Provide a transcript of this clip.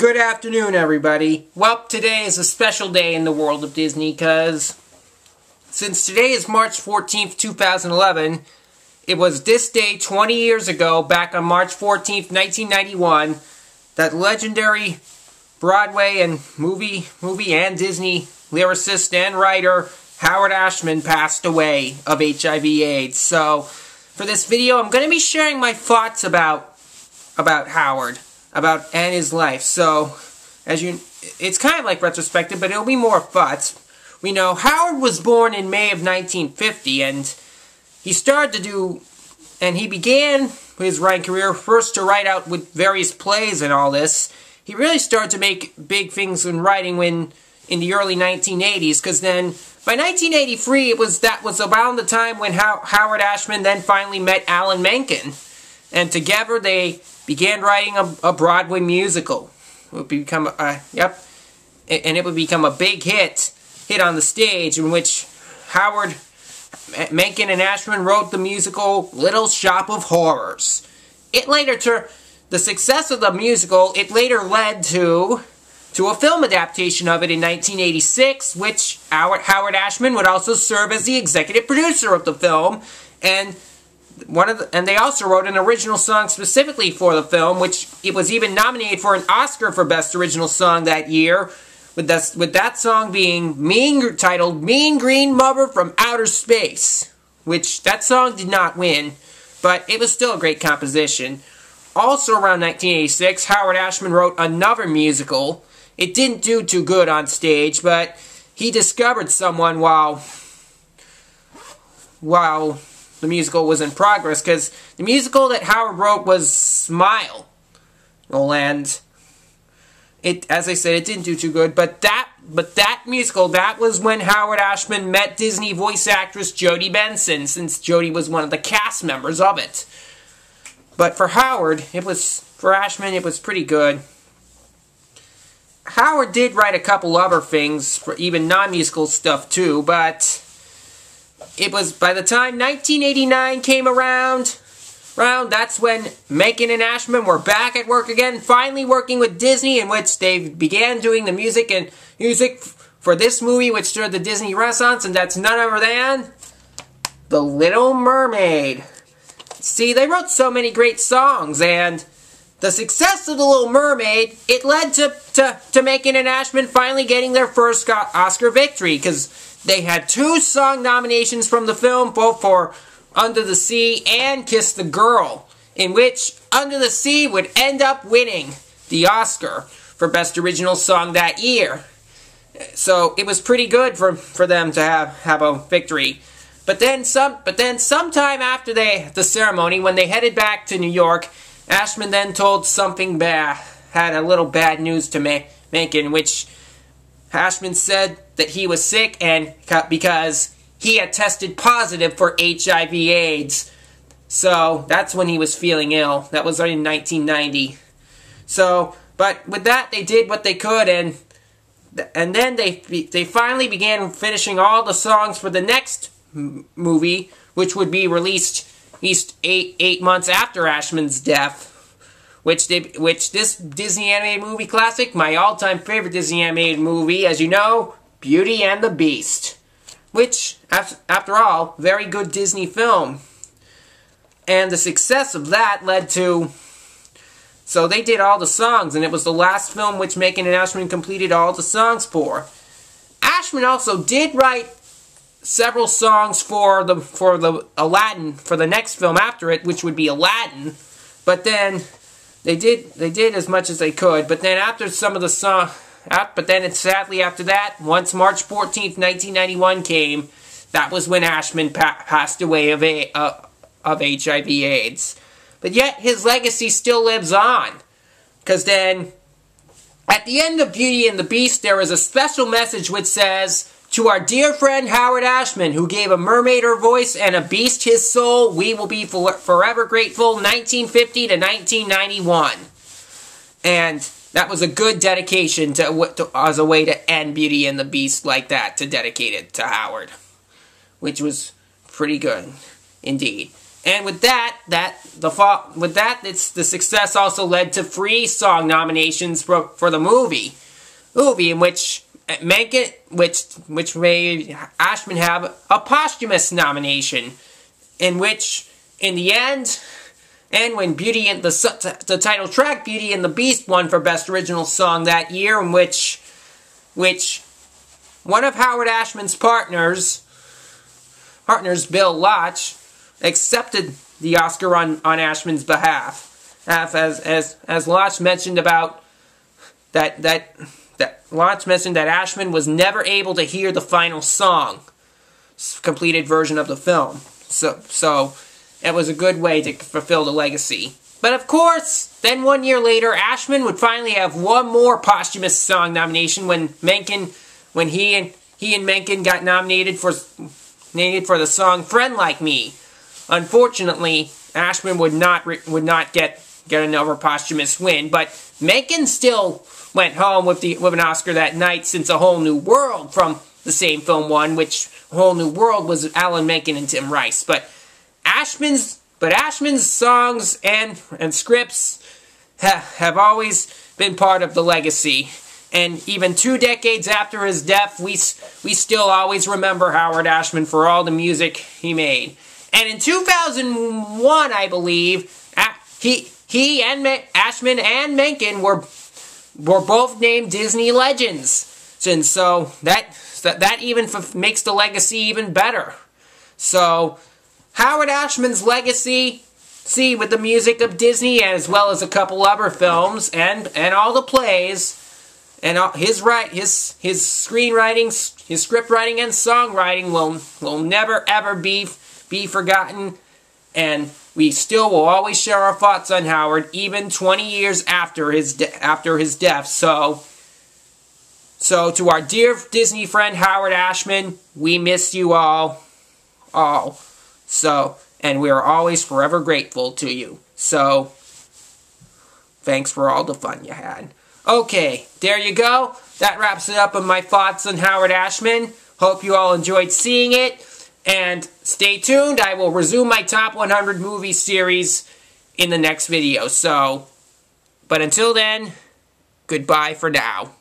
Good afternoon, everybody. Well, today is a special day in the world of Disney because since today is March 14th, 2011, it was this day 20 years ago, back on March 14th, 1991, that legendary Broadway and movie and Disney lyricist and writer Howard Ashman passed away of HIV-AIDS. So, for this video, I'm going to be sharing my thoughts about Howard. And his life. So, it's kind of like retrospective, but it'll be more thoughts. We know Howard was born in May of 1950, and he began his writing career first to write out with various plays and all this. He really started to make big things in writing in the early 1980s, because then, by 1983, that was around the time when Howard Ashman then finally met Alan Menken, and together they began writing a Broadway musical. It would become and it would become a big hit on the stage, in which Howard, Menken, and Ashman wrote the musical Little Shop of Horrors. The success of the musical, it later led to a film adaptation of it in 1986, which Howard Ashman would also serve as the executive producer of the film, and they also wrote an original song specifically for the film, which it was even nominated for an Oscar for Best Original Song that year, with that song being titled Mean Green Mother from Outer Space, which that song did not win, but it was still a great composition. Also around 1986, Howard Ashman wrote another musical. It didn't do too good on stage, but he discovered someone while the musical was in progress, because the musical that Howard wrote was Smile. And as I said, it didn't do too good, but that musical, that was when Howard Ashman met Disney voice actress Jodie Benson, since Jodie was one of the cast members of it. But for Ashman, it was pretty good. Howard did write a couple other things for even non-musical stuff too, but it was by the time 1989 came around, that's when Menken and Ashman were back at work again, finally working with Disney, in which they began doing the music for this movie, which started the Disney Renaissance, and that's none other than The Little Mermaid. See, they wrote so many great songs, and the success of The Little Mermaid, it led to Menken and Ashman finally getting their first Oscar victory, because they had 2 song nominations from the film, both for Under the Sea and Kiss the Girl, in which Under the Sea would end up winning the Oscar for Best Original Song that year. So it was pretty good for them to have a victory. But then sometime after the ceremony, when they headed back to New York, Ashman then told something bad, had a little bad news to Menken, which Ashman said that he was sick and because he had tested positive for HIV-AIDS. So that's when he was feeling ill. That was in 1990. So, but with that, they did what they could, and then they finally began finishing all the songs for the next movie, which would be released at least eight months after Ashman's death. Which this Disney animated movie classic, my all-time favorite Disney animated movie, as you know, Beauty and the Beast. Which, after all, very good Disney film. And the success of that led to... So they did all the songs, and it was the last film which Menken and Ashman completed all the songs for. Ashman also did write several songs for the Aladdin, for the next film after it, which would be Aladdin. But then... They did as much as they could, but then after some of the song, sadly after that, once March 14th, 1991 came, that was when Ashman passed away of HIV/AIDS. But yet his legacy still lives on, because then at the end of Beauty and the Beast, there is a special message which says, "To our dear friend Howard Ashman, who gave a mermaid her voice and a beast his soul, we will be forever grateful, 1950 to 1991. And that was a good dedication as a way to end Beauty and the Beast like that, to dedicate it to Howard. Which was pretty good, indeed. And with that, the success also led to 3 song nominations for the movie in which which made Ashman have a posthumous nomination, in which, in the end, and when Beauty and the title track Beauty and the Beast won for Best Original Song that year, in which one of Howard Ashman's partners, Bill Loach, accepted the Oscar on Ashman's behalf, as Loach mentioned about that Loach mentioned that Ashman was never able to hear the final song, completed version of the film. So it was a good way to fulfill the legacy. But of course, then 1 year later, Ashman would finally have one more posthumous song nomination when he and Menken got nominated for the song "Friend Like Me." Unfortunately, Ashman would not get another posthumous win, but Menken still went home with an Oscar that night, since A Whole New World from the same film won, which A Whole New World was Alan Menken and Tim Rice. But Ashman's songs and scripts have always been part of the legacy. And even 2 decades after his death, we still always remember Howard Ashman for all the music he made. And in 2001, I believe, he and Ashman and Menken were both named Disney legends. And so that even makes the legacy even better. So Howard Ashman's legacy, with the music of Disney, as well as a couple other films and all the plays, and his screenwriting, his script writing and songwriting will never ever be forgotten, and we still will always share our thoughts on Howard, even 20 years after his death. So to our dear Disney friend Howard Ashman, we miss you all. So, and we are always forever grateful to you. So, thanks for all the fun you had. Okay, there you go. That wraps it up on my thoughts on Howard Ashman. Hope you all enjoyed seeing it. And stay tuned. I will resume my top 100 movie series in the next video. But until then, goodbye for now.